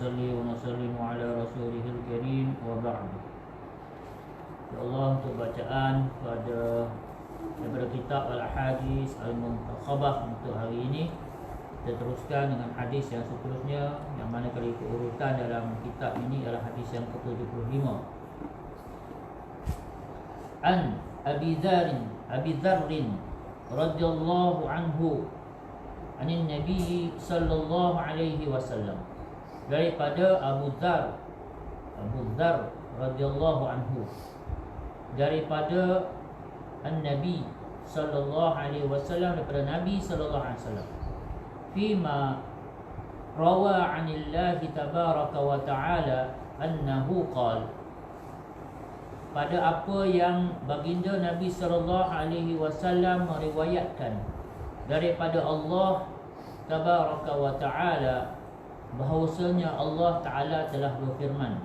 nusalli wa nusallimu ala rasulihil karim wa ba'du. Ya Allah, untuk bacaan daripada kitab Al-Hadis Al-Muntakhabah untuk hari ini, kita teruskan dengan hadis yang seterusnya, yang mana kali keurutan dalam kitab ini adalah hadis yang ke-75. An Abi Dzarrin radhiyallahu anhu anin Nabi sallallahu alaihi wasallam, daripada Abu Dzar radhiyallahu anhu, daripada An-Nabi sallallahu alaihi wasallam, daripada Nabi sallallahu alaihi wasallam, fima rawa 'anillahi tabaraka wa ta'ala annahu qala, pada apa yang baginda Nabi sallallahu alaihi wasallam meriwayatkan daripada Allah tabaraka wa ta'ala, bahawasanya Allah Ta'ala telah berfirman.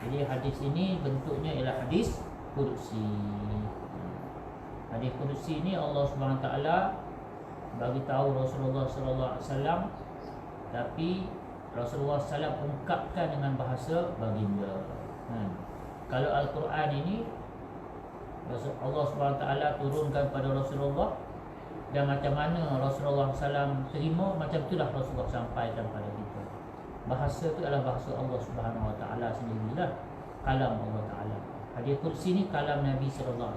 Jadi hadis ini bentuknya ialah hadis qudsi. Hadis qudsi ini Allah Subhanahu Ta'ala bagi tahu Rasulullah sallallahu alaihi wasallam, tapi Rasulullah sallallahu ungkapkan dengan bahasa baginda. Kalau Al-Quran ini Allah Subhanahu Ta'ala turunkan pada Rasulullah, dan macam mana Rasulullah SAW terima, macam itulah Rasulullah sampaikan pada kita. Bahasa itu adalah bahasa Allah Subhanahu Wa Ta'ala sendirilah, kalam Allah Ta'ala. Hadis kursi ni kalam Nabi SAW,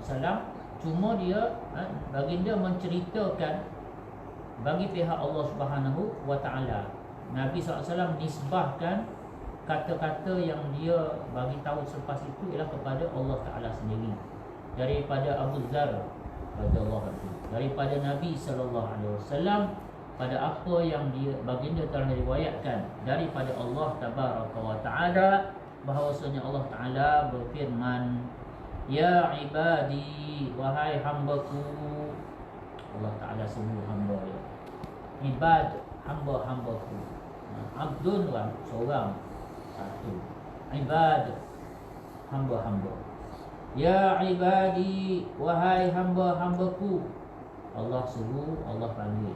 cuma dia baginda menceritakan bagi pihak Allah Subhanahu Wa Ta'ala. Nabi SAW nisbahkan kata-kata yang dia bagi tahu selepas itu ialah kepada Allah Ta'ala sendiri, daripada Abu Dzar radhiyallahu anhu, daripada Nabi sallallahu alaihi wasallam, pada apa yang dia baginda telah diriwayatkan daripada Allah tabaraka wa taala, bahawasanya Allah Taala berfirman, ya ibadi, wahai hambaku. Allah Taala sebut hamba ya, ibad, hamba-hambaku. Abdun seorang, satu. Ibad, hamba-hamba. Ya ibadi, wahai hamba-hambaku. Allah suruh, Allah panggil.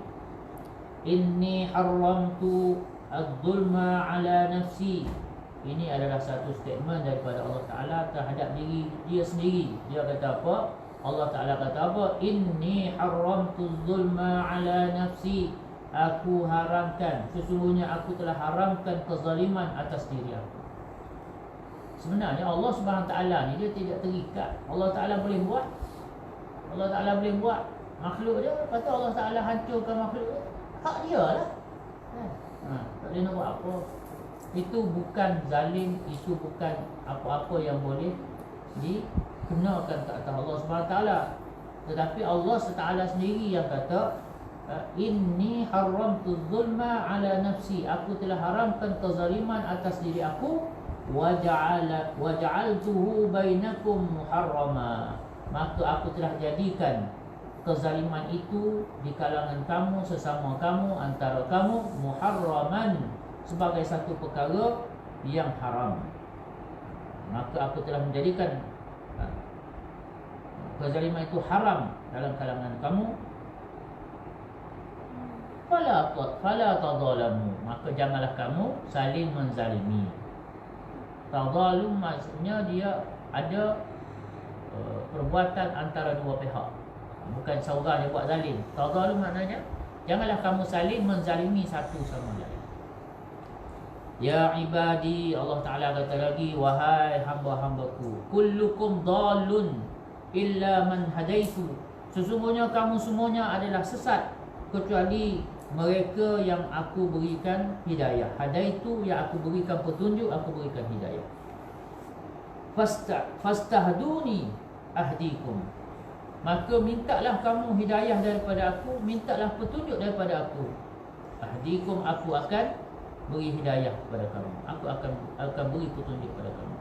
Inni haramtu az-zulma ala nafsi. Ini adalah satu statement daripada Allah Ta'ala terhadap diri dia sendiri. Dia kata apa? Allah Ta'ala kata apa? Inni haramtu az-zulma ala nafsi. Aku haramkan, sesungguhnya aku telah haramkan kezaliman atas diri aku. Sebenarnya Allah Subhanahu Ta'ala ni dia tidak terikat. Allah Ta'ala boleh buat, Allah Ta'ala boleh buat makhluk dia. Kata Allah Ta'ala hancurkan makhluk dia, hak dia lah. Tak boleh nak buat apa. Itu bukan zalim, itu bukan apa-apa yang boleh dikenakan ke atas Allah Subhanahu Ta'ala. Tetapi Allah Ta'ala sendiri yang kata, inni haramtu zulma ala nafsi, aku telah haramkan kezaliman atas diri aku. Waja'altuhu bainakum muharrama, maka aku telah jadikan kezaliman itu di kalangan kamu, sesama kamu, antara kamu, muharraman, sebagai satu perkara yang haram. Maka aku telah menjadikan kezaliman itu haram dalam kalangan kamu. Fala tadzalamu, maka janganlah kamu saling menzalimi. Tadzalum maksudnya dia ada perbuatan antara dua pihak, bukan seorang yang buat zalim. Tadzalum maknanya janganlah kamu saling menzalimi satu sama lain. Ya ibadi, Allah Ta'ala kata lagi, wahai hamba-hambaku, kullukum dhalun illa man hadaitu, sesungguhnya kamu semuanya adalah sesat kecuali mereka yang aku berikan hidayah. Hadaitu, yang aku berikan petunjuk, aku berikan hidayah. Fastahduni ahdikum, maka mintalah kamu hidayah daripada aku, mintalah petunjuk daripada aku. Ahdikum, aku akan beri hidayah kepada kamu, aku akan beri petunjuk kepada kamu.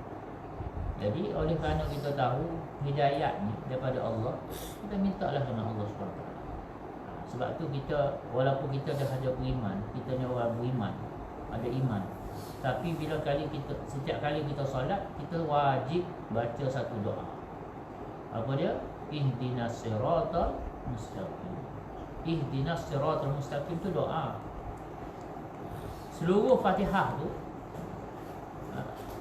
Jadi oleh kerana kita tahu hidayah ni daripada Allah, kita mintalah dengan Allah SWT. Sebab tu kita, walaupun kita dah ada beriman, kita ni orang beriman, ada iman, tapi bila setiap kali kita solat, kita wajib baca satu doa. Apa dia? Ihdinas siratal mustaqim. Ihdinas siratal mustaqim tu doa. seluruh Fatihah tu,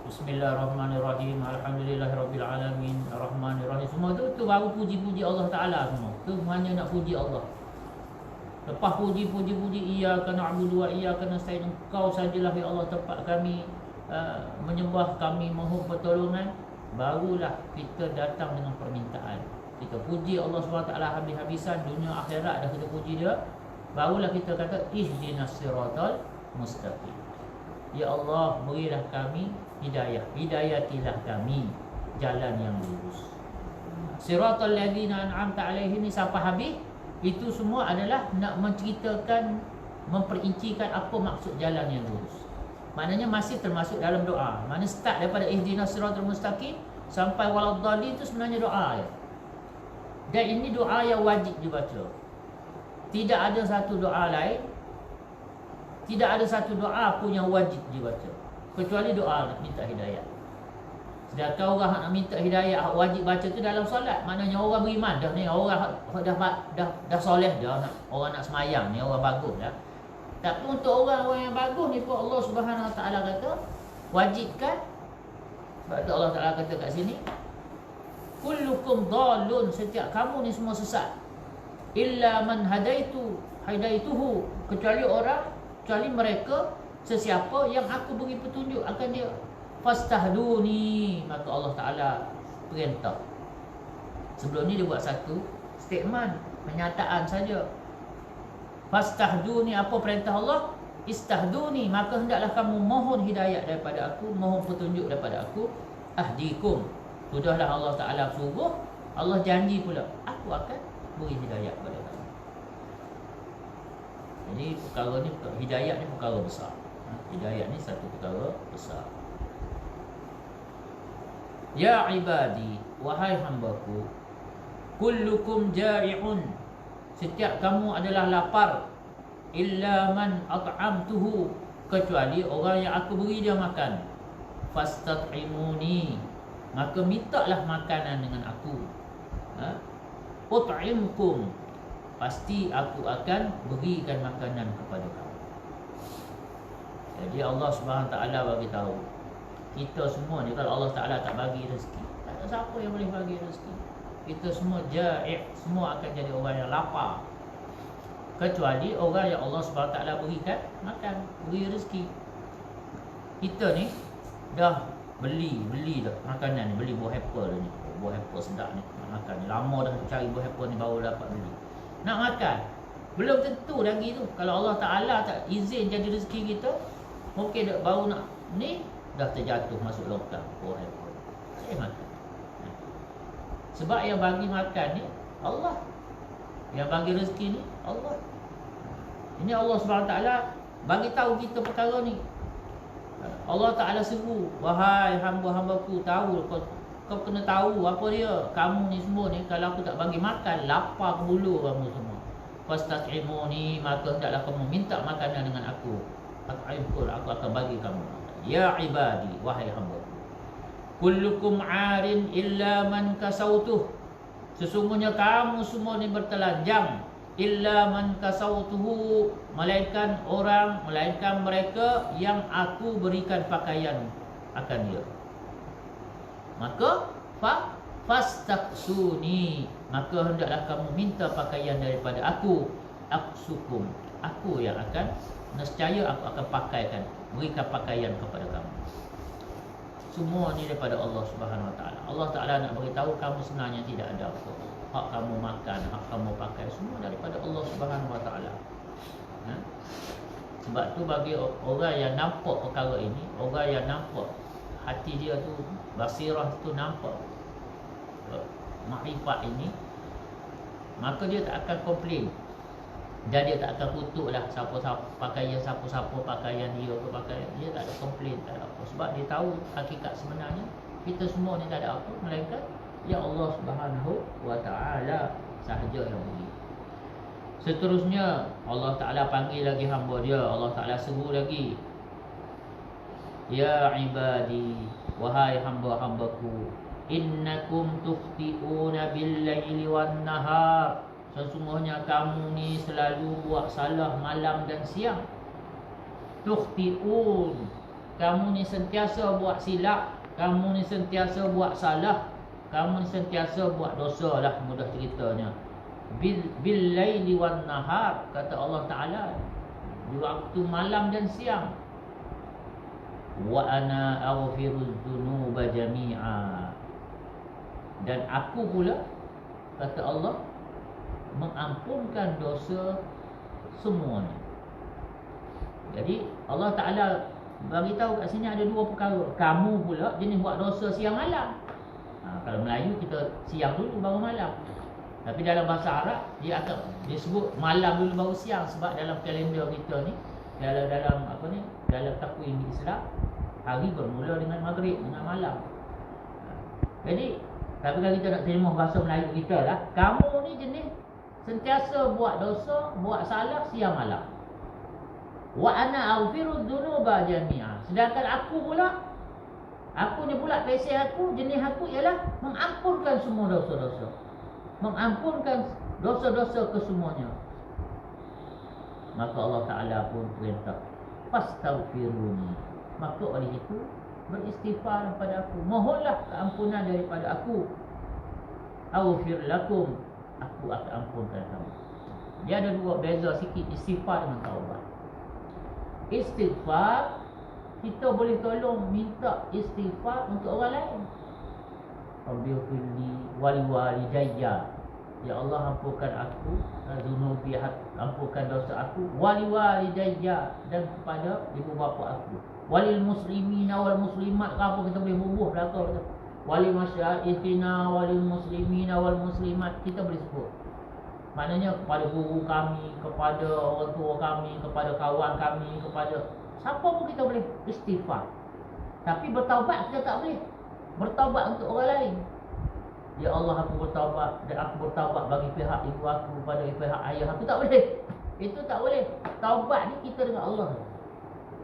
Bismillahirrahmanirrahim, Alhamdulillahirabbil alamin, Arrahmanirrahim, semua tu baru puji-puji Allah Taala semua. Tu hanya nak puji Allah. Lepas puji-puji iyyaka na'budu wa iyyaka nasta'in, Engkau sajalah ya Allah tempat kami menyembah, kami mohon pertolongan, barulah kita datang dengan permintaan. Kita puji Allah SWT habis-habisan, dunia akhirat dah kita puji dia, barulah kita kata ihdinas siratal mustaqim. Ya Allah, berilah kami hidayah, hidayatilah kami jalan yang lurus. Siratal ladzina an'amta alaihim ni sampai habis, itu semua adalah nak menceritakan, memperincikan apa maksud jalan yang lurus. Maknanya masih termasuk dalam doa. Maknanya start daripada ihdinas siratal mustaqim sampai waladdallin itu sebenarnya doa ya. Dan ini doa yang wajib dibaca. Tidak ada satu doa lain, tidak ada satu doa pun yang wajib dibaca, kecuali doa nak minta hidayah. Sedangkan orang nak minta hidayah wajib baca tu dalam solat. Maknanya orang beriman dah ni, orang dah soleh dah, orang nak semayang ni, orang bagus dah. Tapi untuk orang-orang yang bagus ni pun Allah Subhanahu Wa Taala kata wajibkan. Sebab tu Allah Taala kata kat sini, kullukum dhalun, setiap kamu ni semua sesat. Illa man hadaituhu, kecuali mereka, sesiapa yang aku beri petunjuk akan dia. Fastahduni, maka Allah Taala perintah. Sebelum ni dia buat satu statement, pernyataan saja. Fastahduni, apa perintah Allah? Istahduni, maka hendaklah kamu mohon hidayat daripada aku, mohon petunjuk daripada aku. Ahdikum, sudahlah Allah Ta'ala suruh, Allah janji pula, aku akan beri hidayat kepada kamu. Jadi perkara ni, hidayat ni perkara besar. Hidayat ni satu perkara besar. Ya ibadi, wahai hambaku, kullukum ja'i'un, setiap kamu adalah lapar. Illa man at'amtuhu, kecuali orang yang aku beri dia makan. Fastat'imuni, maka mintalah makanan dengan aku. Ut'imkum, pasti aku akan berikan makanan kepada kamu. Jadi Allah Subhanahu Taala bagi tahu kita semua ni, kalau Allah Taala tak bagi rezeki, tak ada siapa yang boleh bagi rezeki. Kita semua ja'i', semua akan jadi orang yang lapar, kecuali orang yang Allah SWT berikan makan, beri rezeki. Kita ni dah beli dah makanan ni, beli buah apple ni, buah apple sedap ni, nak makan ni. Lama dah cari buah apple ni baru dapat beli, nak makan. Belum tentu lagi tu, kalau Allah Ta'ala tak izin jadi rezeki kita, mungkin baru nak ni dah terjatuh masuk longkang buah apple. Saya makan. Sebab yang bagi makan ni Allah, yang bagi rezeki ni Allah. Ini Allah SWT bagi tahu kita perkara ni. Allah Ta'ala seru, wahai hamba-hambaku, tahu kau kena tahu apa dia. Kamu ni semua ni, kalau aku tak bagi makan, lapar ke bulu kamu semua. Fastat'imuni, maka hendaklah kamu minta makanan dengan aku. At'imkul, aku akan bagi kamu. Ya ibadi, wahai hambaku, kullukum 'arin illa man kasautuh, sesungguhnya kamu semua ni bertelanjang. Illa man kasautuhu, melainkan mereka yang aku berikan pakaian akan dia. Maka fastaqsuni, maka hendaklah kamu minta pakaian daripada aku. Aksukum, aku yang akan, nescaya aku akan pakaikan, berikan pakaian kepada kamu. Semua ni daripada Allah Subhanahu Wa Taala. Allah Taala nak beritahu kamu sebenarnya tidak ada apa. Hak kamu makan, hak kamu pakai, semua daripada Allah Subhanahu Wa Taala. Sebab tu bagi orang yang nampak perkara ini, orang yang nampak hati dia tu, basirah tu nampak makrifat ini, maka dia tak akan komplain. Dan dia tak akan kutuklah siapa-siapa pakaian, siapa-siapa pakaian dia ke pakaian. Dia tak ada komplain, tak ada apa. Sebab dia tahu hakikat sebenarnya kita semua ni tak ada apa melainkan ya Allah Subhanahu Wa Taala sahaja yang beri. Seterusnya Allah Taala panggil lagi hamba dia. Allah Taala seru lagi, ya ibadi, wahai hamba-hambaku, innakum tukhti'una bil-laili wan-nahar, sesungguhnya kamu ni selalu buat salah malam dan siang. tukhti'un. Kamu ni sentiasa buat silap, kamu ni sentiasa buat salah, kamu ni sentiasa buat dosa lah, mudah ceritanya. Bil laili wan nahar, kata Allah Taala, di waktu malam dan siang. Wa ana aghfiruz dzunuba jami'a, dan aku pula, kata Allah, mengampunkan dosa semuanya. Jadi Allah Ta'ala bagi tahu kat sini ada dua perkara. Kamu pula jenis buat dosa siang malam. Kalau Melayu kita siang dulu baru malam. Tapi dalam bahasa Arab dia sebut malam dulu baru siang, sebab dalam kalender kita ni, dalam takwim Islam, hari bermula dengan maghrib, dengan malam. Jadi tapi kalau kita nak terima bahasa Melayu kita lah, kamu ni jenis sentiasa buat dosa, buat salah siang malam. Wa ana aghfirudz dzunuba jami'a. Sedangkan aku ni pula pesan aku, jenis aku ialah mengampunkan semua dosa-dosa. Mengampunkan dosa-dosa kesemuanya. Maka Allah Ta'ala pun perintah, fastaghfiruni. Maka oleh itu beristighfar kepada aku, mohonlah keampunan daripada aku. Aghfir lakum, aku akan ampunkan kamu. Dia ada dua beza sikit, istighfar dengan taubat. Istighfar, kita boleh tolong minta istighfar untuk orang lain. Rabbighfirli wali walidayya, ya Allah ampunkan aku zunubi, ampunkan dosa aku, wali walidayya, dan kepada ibu bapa aku, walil muslimina wal muslimat. Apa kita boleh bubuh belakang tu, wali masyaikhina walil muslimina wal muslimat, kita boleh sebut. Maknanya kepada guru kami, kepada orang tua kami, kepada kawan kami, kepada siapa pun kita boleh istighfar. Tapi bertaubat kita tak boleh. Bertaubat untuk orang lain. Ya Allah, aku bertaubat, dan aku bertaubat bagi pihak ibu aku, pada pihak ayah aku, tak boleh. Itu tak boleh. Taubat ni kita dengan Allah.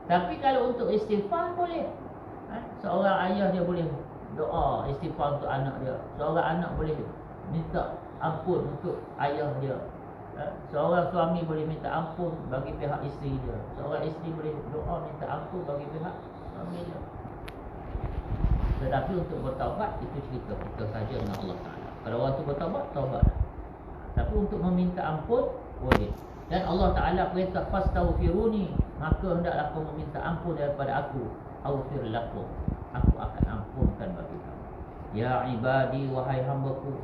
Tapi kalau untuk istighfar boleh. Seorang ayah dia boleh doa istighfar untuk anak dia. Seorang anak boleh minta ampun untuk ayah dia. Seorang suami boleh minta ampun bagi pihak isteri dia. Seorang isteri boleh doa minta ampun bagi pihak suami dia. Tetapi untuk bertaubat, itu cerita kita saja dengan Allah Ta'ala. Kalau orang tu bertaubat, taubat. Tapi untuk meminta ampun, boleh. Dan Allah Ta'ala perintah, fastaghfiruni, maka hendaklah kamu meminta ampun daripada aku. Aghfir lakum, aku akan ampunkan bagi kamu. Ya ibadi, wahai hambaku,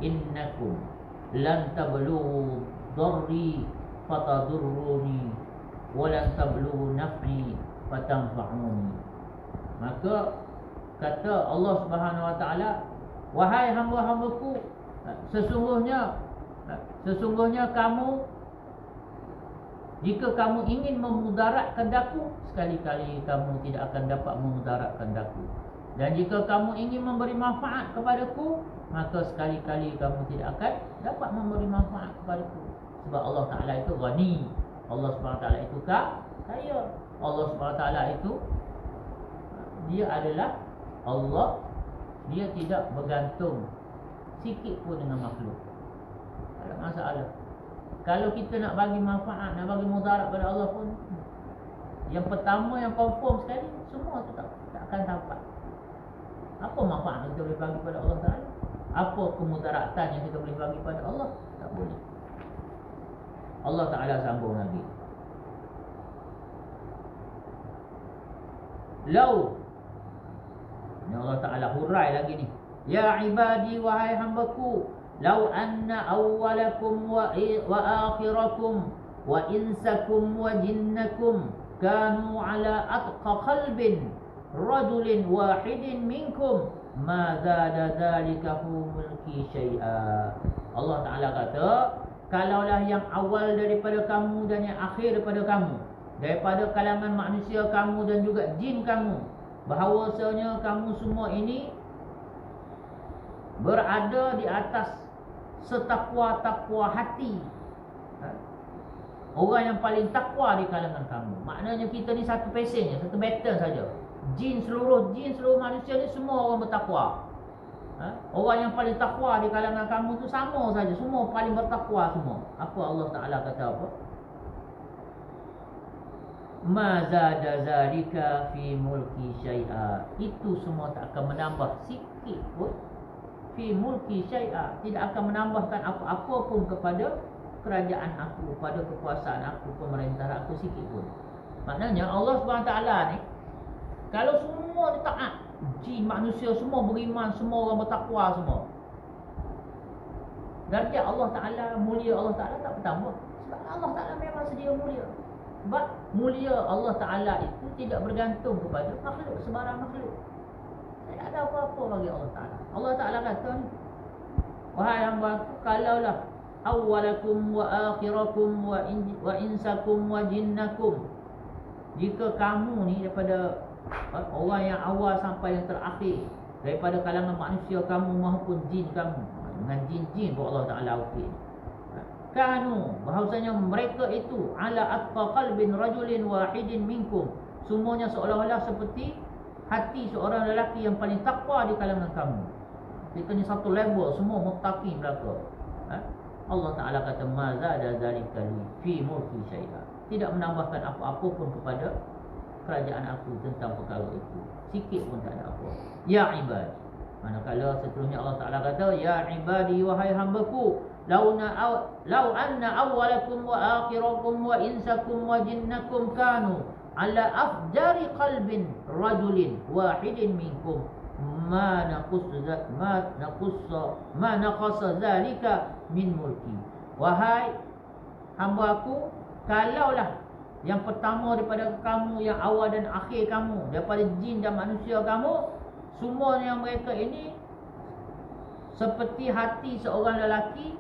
innakum lan tablughu dharri fatadurruni, wa lan tablughu naf'i fatanfa'uni. Maka kata Allah Subhanahu Wa Taala, wahai hamba-hambaku, sesungguhnya kamu, jika kamu ingin memudaratkan daku, sekali-kali kamu tidak akan dapat memudaratkan daku. Dan jika kamu ingin memberi manfaat kepadaku, maka sekali-kali kamu tidak akan dapat memberi manfaat kepadaku. Sebab Allah Ta'ala itu ghani, Allah Subhanahu Wa Taala itu kaya, Allah Subhanahu Wa Taala itu, dia adalah Allah, dia tidak bergantung sikit pun dengan makhluk. Tak ada masalah. Kalau kita nak bagi manfaat, nak bagi mudarat pada Allah pun, yang pertama yang confirm sekali, semua tu tak akan dapat. Apa manfaat yang kita boleh bagi pada Allah Ta'ala? Apa kemudaratan yang kita boleh bagi pada Allah? Tak boleh. Allah Ta'ala sambung lagi, lau, ini Allah Ta'ala hurai lagi ni, ya ibadi, wahai hambaku, lau anna awwalakum wa akhirakum wa insakum wa jinnakum kanu ala atqa qalbin rajulin wahidin minkum ma zada dhalika mulki syai'a. Allah Ta'ala kata, kalaulah yang awal daripada kamu dan yang akhir daripada kamu, daripada kalangan manusia kamu dan juga jin kamu, bahawasanya kamu semua ini berada di atas setakwa-takwa hati, orang yang paling takwa di kalangan kamu. Maknanya kita ni satu pesennya, satu battle saja. Seluruh manusia ni semua orang bertakwa. Orang yang paling takwa di kalangan kamu tu sama saja, semua paling bertakwa semua. Apa Allah Ta'ala kata apa? ma zada zalika fi mulki syai'a. Itu semua tak akan menambah sikit pun fi mulki syai'a, tidak akan menambahkan apa-apa pun kepada kerajaan aku, pada kekuasaan aku, pemerintahan aku sikit pun. Maknanya Allah SWT ni, kalau semua dia taat, jin, manusia semua beriman, semua orang bertakwa semua, darjat Allah Ta'ala, mulia Allah Ta'ala tak bertambah. Sebab Allah Ta'ala memang sedia mulia. Sebab mulia Allah Ta'ala itu tidak bergantung kepada makhluk, sebarang makhluk. Tak ada apa-apa bagi Allah Ta'ala. Allah Ta'ala kata ni, wahai hamba-Ku, kalaulah awwalakum wa akhirakum wa insakum wa jinnakum, jika kamu ni daripada orang yang awal sampai yang terakhir, daripada kalangan manusia kamu maupun jin kamu, dengan jin-jin pun Allah Ta'ala okey, kanu, bahawasanya mereka itu ala atqa qalbin rajulin wahidin minkum, semuanya seolah-olah seperti hati seorang lelaki yang paling takwa di kalangan kamu. Kita ni satu level, semua muttaqin belaka. Allah Ta'ala kata ma zada zalika li fi mulki syai'a, tidak menambahkan apa-apa pun kepada kerajaan aku tentang perkara itu, sikit pun tak ada apa. Ya ibad, manakala seterusnya Allah Ta'ala kata, ya ibadi, wahai hamba-Ku, lau anna awwalakum wa akhirakum wa insakum wa jinnakum kanu ala afjari qalbin rajulin wahidin minkum ma naqasa zalika min mulki. Wahai hamba-Ku, kalaulah yang pertama daripada kamu, yang awal dan akhir kamu, daripada jin dan manusia kamu, semua yang mereka ini seperti hati seorang lelaki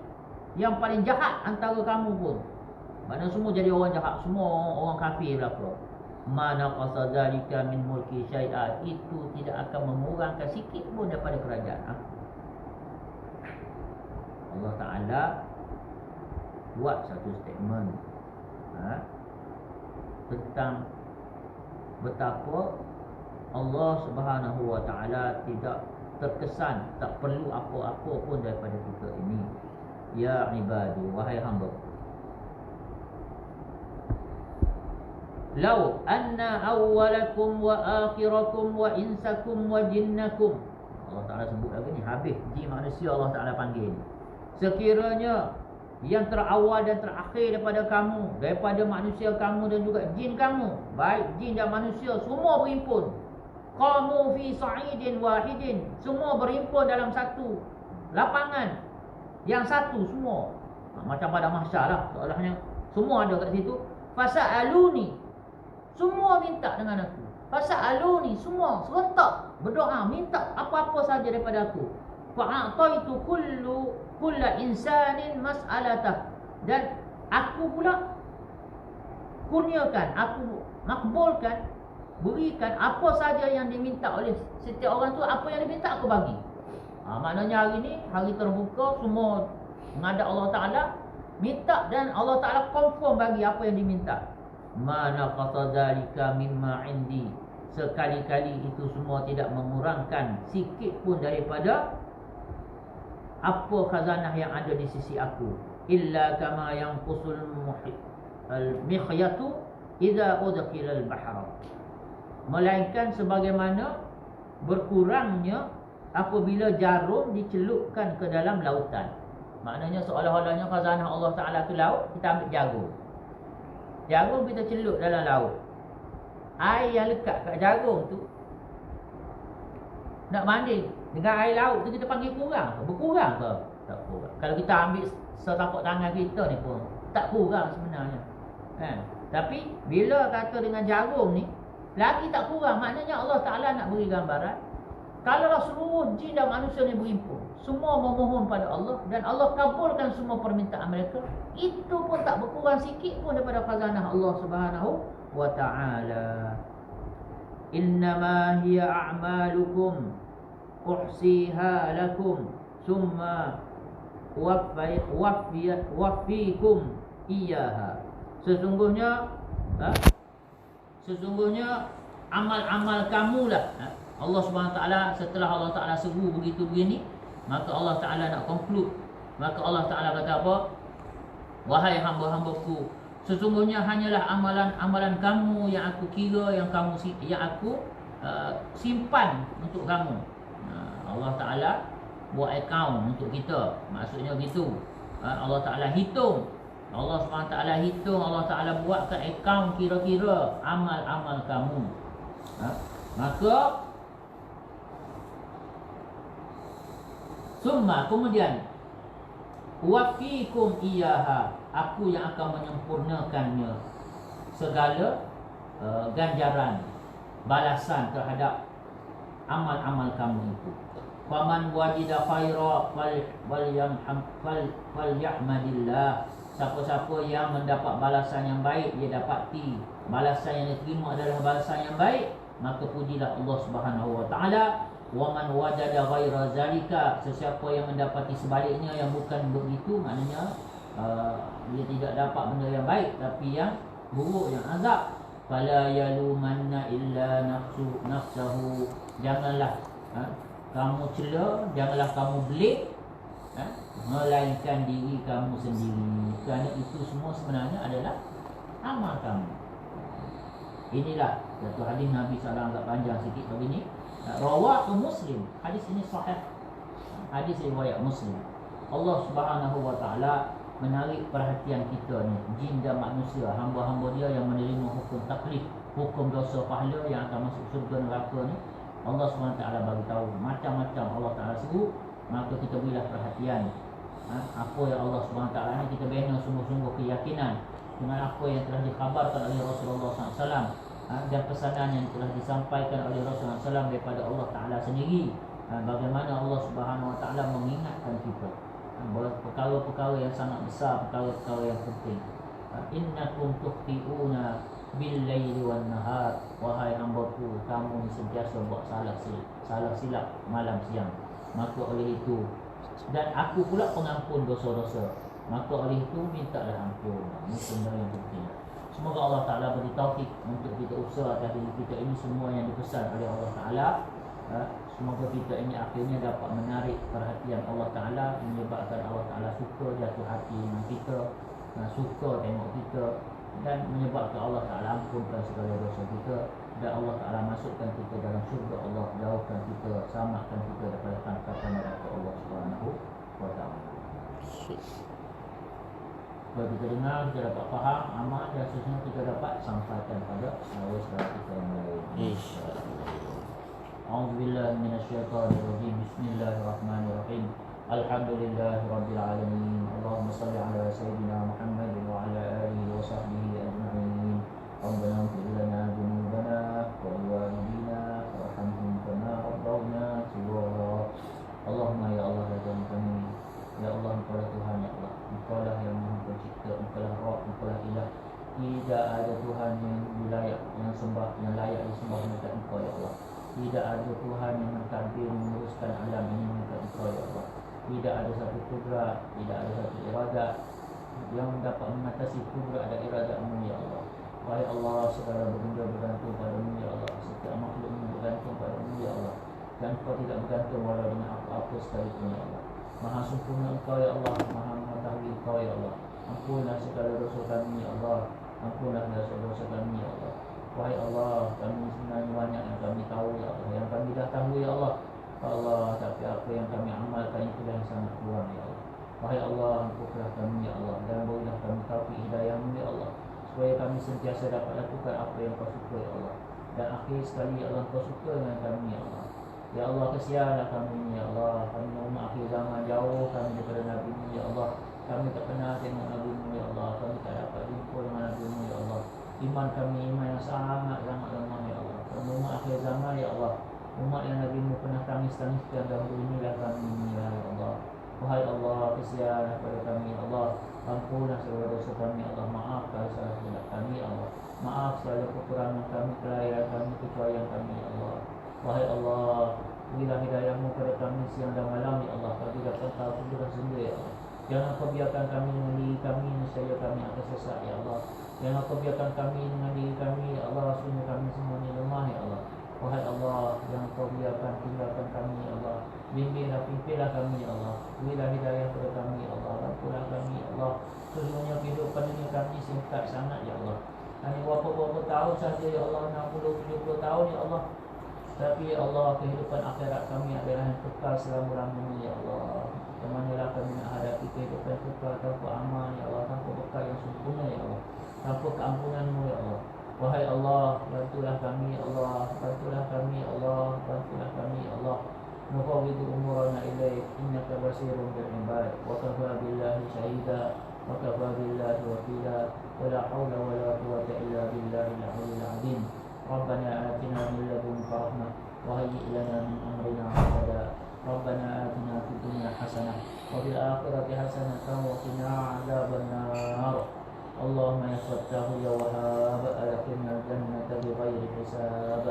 yang paling jahat antara kamu pun, mana semua jadi orang jahat, semua orang kafir belaka. Mana qasa zalika min mulki syai'a, itu tidak akan mengurangkan sikit pun daripada kerajaan aku. Allah Ta'ala buat satu statement tentang betapa Allah Subhanahu Wa Ta'ala tidak terkesan, tak perlu apa-apa pun daripada kita ini. Ya ibadi, wahai hamba, lau anna awwalakum wa akhirakum wa insakum wa jinnakum, Allah Ta'ala sebut lagi ni, habis jin manusia Allah Ta'ala panggil. Sekiranya yang terawal dan terakhir daripada kamu, daripada manusia kamu dan juga jin kamu, baik jin dan manusia, semua berhimpun, qamu fi sa'idin wahidin, semua berhimpun dalam satu lapangan yang satu semua, macam pada mahsyar lah seolahnya, semua ada kat situ. Fasa'aluni, semua minta dengan aku. Fasa'aluni, semua serentak berdoa, minta apa-apa saja daripada aku. Fa'ataitu kulla insanin mas'alatah, dan aku pula kurniakan, aku makbulkan, berikan apa saja yang diminta oleh setiap orang tu. Apa yang diminta aku bagi. Maknanya hari ni hari terbuka, semua menghadap Allah Ta'ala, minta, dan Allah Ta'ala confirm bagi apa yang diminta. Mana qasa zalika mimma indi, sekali-kali itu semua tidak mengurangkan sikit pun daripada apa khazanah yang ada di sisi aku. Illa kama yanqusul al-mikhyatu idza udkhila al-bahra, melainkan sebagaimana berkurangnya apabila jarum dicelupkan ke dalam lautan. Maknanya seolah-olahnya khazanah Allah Ta'ala ke laut, kita ambil jarum, jarum kita celup dalam laut, air yang lekat kat jarum tu nak banding dengan air laut tu, kita panggil kurang ke? Berkurang ke? Tak kurang. Kalau kita ambil setapak tangan kita ni pun tak kurang sebenarnya, kan? Tapi bila kata dengan jarum ni, lagi tak kurang. Maknanya Allah Ta'ala nak beri gambaran, kalaulah seluruh jin dan manusia ni berhimpun, semua memohon pada Allah, dan Allah kabulkan semua permintaan mereka, itu pun tak berkurang sikit pun daripada khazanah Allah Subhanahu Wa Ta'ala. Innama hiya a'malukum uhsiha lakum summa wafikum iyaha. Sesungguhnya amal-amal kamulah. Allah SWT, setelah Allah Ta'ala seru begitu begini, maka Allah Ta'ala nak conclude. Maka Allah Ta'ala kata apa? Wahai hamba-hambaku, Sesungguhnya hanyalah amalan-amalan kamu yang aku kira, yang aku simpan untuk kamu. Allah Ta'ala buat account untuk kita. Maksudnya gitu. Allah Ta'ala hitung. Allah SWT hitung. Allah Ta'ala buatkan account kira-kira amal-amal kamu. Maka kemudian wafikum iyaha, aku yang akan menyempurnakannya segala ganjaran, balasan terhadap amal-amal kamu itu. Faman wajida khaira falyahmadillah. Siapa-siapa yang mendapat balasan yang baik, dia dapati balasan yang diterima adalah balasan yang baik, maka pujilah Allah Subhanahu wa taala. Wa man wajada ghaira zalika, sesiapa yang mendapati sebaliknya yang bukan begitu, maknanya dia tidak dapat benda yang baik tapi yang buruk, yang azab, fala yalumanna illa nafsahu. Janganlah kamu cela, janganlah kamu belik, melainkan diri kamu sendiri, kerana itu semua sebenarnya adalah amal kamu. Inilah satu hadis Nabi SAW, agak panjang sikit begini. Rawahu Muslim. Hadis ini sahih. Hadis riwayat Muslim. Allah Subhanahu wa taala menarik perhatian kita ni, jin dan manusia, hamba-hamba dia yang menerima hukum taklif, hukum dosa pahala yang akan masuk surga neraka ni. Allah Subhanahu wa taala bagi tahu macam-macam Allah Taala suruh, maka kita berilah perhatian. Apa yang Allah Subhanahu wa taala ni kita bina sungguh-sungguh keyakinan dengan apa yang telah dikhabarkan oleh Rasulullah SAW, dan pesanan yang telah disampaikan oleh Rasulullah SAW daripada Allah Ta'ala sendiri. Bagaimana Allah Subhanahu Wa Ta'ala mengingatkan kita perkara-perkara yang sangat besar, perkara-perkara yang penting. Innakum tukhti'una bil-laili wan-nahar. Wahai hamba-Ku, kamu sentiasa buat salah silap malam siang. Maka oleh itu, dan aku pula pengampun dosa-dosa, maka oleh itu mintalah ampun. Ini benda yang penting. Semoga Allah Ta'ala beri taufik untuk kita usaha atas diri kita ini semua yang dipesan oleh Allah Ta'ala. Semoga kita ini akhirnya dapat menarik perhatian Allah Ta'ala, menyebabkan Allah Ta'ala suka jatuh hati dengan kita, suka tengok kita, dan menyebabkan Allah Ta'ala ampunkan segala dosa kita, dan Allah Ta'ala masukkan kita dalam syurga Allah, jauhkan kita, selamatkan kita daripada tangkapan neraka Allah Subhanahu wa Ta'ala. Kalau kita dengar, kita dapat faham amal, dan seterusnya kita dapat sampaikan pada saudara kita yang lain. A'udzubillahi minasyaitonirrajim. Bismillahirrahmanirrahim. Alhamdulillahirabbil alamin. Allahumma shalli ala sayyidina Muhammad wa ala alihi wa sahbihi ajma'in. Rabbana ighfir lana dhunubana wa liwalidina warhamhum kama rabbawna shighara. Allahumma ya Allah, ya Tuhan kami, ya Allah, Engkau lah Tuhan, ya Allah, Engkau lah yang Maha Pencipta, Engkau lah Rabb, Engkau lah Ilah. Tidak ada Tuhan yang layak, yang layak disembah melainkan Engkau, ya Allah. Tidak ada Tuhan yang mentadbir, menguruskan alam ini melainkan Engkau, ya Allah. Tidak ada satu kudrat, tidak ada satu iradat yang dapat mengatasi kudrat dan iradat-Mu, ya Allah. Wahai Allah, segala benda bergantung pada-Mu, ya Allah. Setiap makhluk-Mu bergantung pada-Mu, ya Allah. Dan Engkau tidak bergantung walau dengan apa-apa sekalipun, ya Allah. Maha sempurna Engkau, ya Allah. Maha mengetahui Engkau, ya Allah. Ampunlah segala dosa kami, ya Allah. Ampunlah dosa-dosa kami, ya Allah. Wahai Allah, kami sebenarnya banyak yang kami tahu, ya Allah, yang kami dah tahu, ya Allah. Allah, tapi apa yang kami amalkan itu yang sangat kurang, ya Allah. Wahai Allah, ampunlah kami, ya Allah, dan berilah kami taufik hidayah-Mu, ya Allah, supaya kami sentiasa dapat lakukan apa yang Kau suka, ya Allah. Dan akhir sekali, ya Allah, Kau suka dengan kami, ya Allah. Ya Allah, kesianlah kami, ya Allah. Kami umat akhir zaman, jauh kami daripada Nabi-Mu, ya Allah. Kami tak pernah tengok Nabi-Mu, ya Allah. Kami tak dapat jumpa dengan Nabi-Mu, ya Allah. Iman kami iman yang sangat lemah, ya Allah. Kami umat akhir zaman, ya Allah. Umat yang Nabi-Mu pernah tangis-tangiskan dahulu, inilah kami, ya Allah. Wahai Allah, kesianlah pada kami, ya Allah. Ampunlah segala dosa kami, ya Allah. Maafkan salah silap kami, ya Allah. Maaf segala kekurangan kami, kelalaian kami, kecuaian kami, ya Allah. Wahai Allah, berilah hidayah-Mu pada kami siang dan malam, ya Allah. Kami dapat tahu sudah sendiri, ya Allah. Jangan Kau biarkan kami dengan diri kami, nescaya kami akan sesat, ya Allah. Jangan Kau biarkan kami dengan diri kami, ya Allah. Sungguh kami semua ini lemah, ya Allah. Wahai Allah, jangan Kau biarkan jangan tinggalkan kami ya Allah. Bimbinglah, pimpinlah kami ya Allah. Berilah hidayah kepada kami ya Allah. Bantulah kami ya Allah. Sesungguhnya kehidupan dunia kami singkat sangat ya Allah. Hanya berapa tahun sahaja ya Allah, 60-70 tahun ya Allah. Tapi ya Allah, kehidupan akhirat kami adalah yang kekal selama-lamanya ya Allah. Kemanalah kami nak hadapi kehidupan kekal tanpa amal ya Allah, tanpa bekal yang sempurna ya Allah, tanpa keampunanmu ya Allah. Wahai Allah, bantulah kami ya Allah, bantulah kami ya Allah, bantulah kami ya Allah. Nufawwidu umurana ilaik, innaka basirun bil ibad, wa kafa billahi syahida, wa kafa billahi wakila, wa la hawla wa la quwwata illa billahil aliyyil azim. Rabbana atina min ladunka rahmah wa hayyi' lana min amrina rashada. Rabbana atina fid dunya hasanah wa fil akhirati hasanah wa qina adzabannar. Allahumma ya Fattahu ya Wahhab, adkhilna al-jannata bighairi hisab.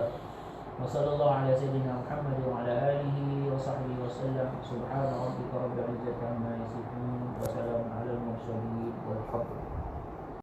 Wa sallallahu ala sayyidina Muhammad wa ala alihi wa sahbihi wa sallam. Subhana rabbika rabbil izzati amma yasifun wa salamun ala al-mursalin walhamdulillah.